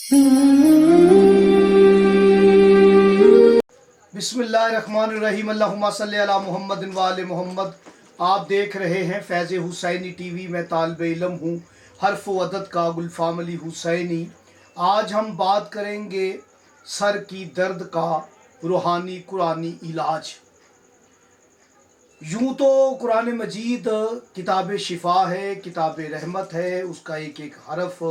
بسم اللہ الرحمن الرحیم، اللہم صلی علی محمد و آل محمد۔ آپ دیکھ رہے ہیں فیض حسینی ٹی وی۔ میں طالب علم ہوں حرف و عدد کا گلفام علی حسینی۔ آج ہم بات کریں گے سر کی درد کا روحانی قرآنی علاج۔ یوں تو قرآن مجید کتاب شفا ہے، کتاب رحمت ہے، اس کا ایک ایک حرف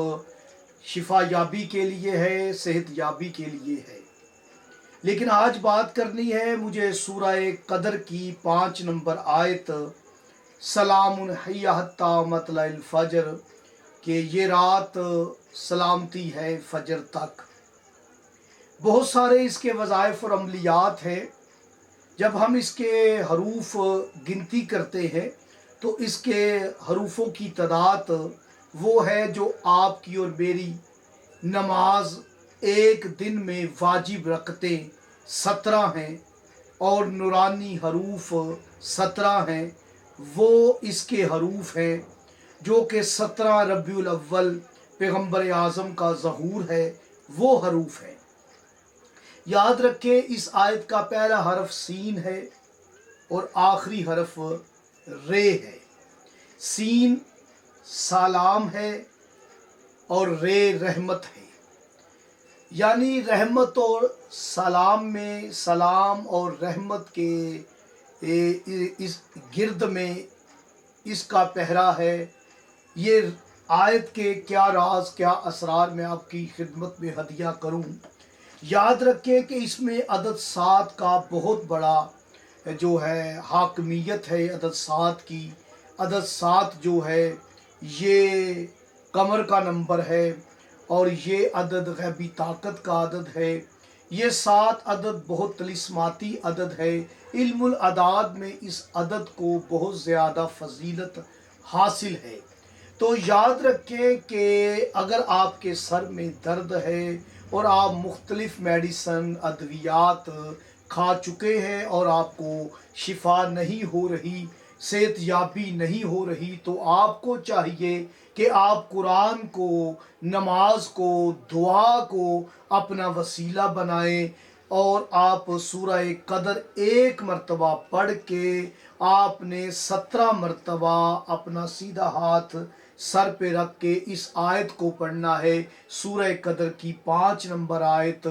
شفا یابی کے لیے ہے، صحت یابی کے لیے ہے۔ لیکن آج بات کرنی ہے مجھے سورہ قدر کی 5 نمبر آیت، سلام ہی حتی مطلع الفجر، کہ یہ رات سلامتی ہے فجر تک۔ بہت سارے اس کے وظائف اور عملیات ہیں۔ جب ہم اس کے حروف گنتی کرتے ہیں تو اس کے حروفوں کی تعداد وہ ہے جو آپ کی اور میری نماز ایک دن میں واجب رکعتیں 17 ہیں اور نورانی حروف 17 ہیں۔ وہ اس کے حروف ہیں جو کہ 17 ربیع الاول پیغمبر اعظم کا ظہور ہے، وہ حروف ہیں۔ یاد رکھیں اس آیت کا پہلا حرف سین ہے اور آخری حرف رے ہے۔ سین سلام ہے اور رے رحمت ہے، یعنی رحمت اور سلام میں، سلام اور رحمت کے اس گرد میں اس کا پہرا ہے۔ یہ آیت کے کیا راز، کیا اسرار میں آپ کی خدمت میں ہدیہ کروں۔ یاد رکھیں کہ اس میں عدد 7 کا بہت بڑا جو ہے حاکمیت ہے عدد 7 کی۔ عدد 7 جو ہے یہ قمر کا نمبر ہے اور یہ عدد غیبی طاقت کا عدد ہے۔ یہ 7 عدد بہت طلسماتی عدد ہے۔ علم الاعداد میں اس عدد کو بہت زیادہ فضیلت حاصل ہے۔ تو یاد رکھیں کہ اگر آپ کے سر میں درد ہے اور آپ مختلف میڈیسن ادویات کھا چکے ہیں اور آپ کو شفا نہیں ہو رہی، صحت یابی نہیں ہو رہی، تو آپ کو چاہیے کہ آپ قرآن کو، نماز کو، دعا کو اپنا وسیلہ بنائیں اور آپ سورہ قدر 1 مرتبہ پڑھ کے آپ نے 17 مرتبہ اپنا سیدھا ہاتھ سر پہ رکھ کے اس آیت کو پڑھنا ہے۔ سورہ قدر کی 5 نمبر آیت،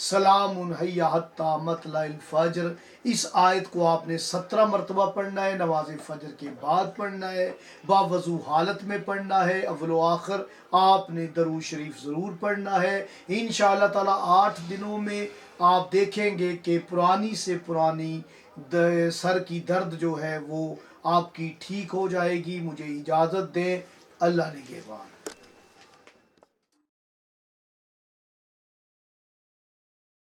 سلام ہی حتی مطلع الفجر، اس آیت کو آپ نے 17 مرتبہ پڑھنا ہے۔ نماز فجر کے بعد پڑھنا ہے، باوضو حالت میں پڑھنا ہے، اول و آخر آپ نے درود شریف ضرور پڑھنا ہے۔ انشاءاللہ تعالی 8 دنوں میں آپ دیکھیں گے کہ پرانی سے پرانی سر کی درد جو ہے وہ آپ کی ٹھیک ہو جائے گی۔ مجھے اجازت دیں، اللہ نگہبان۔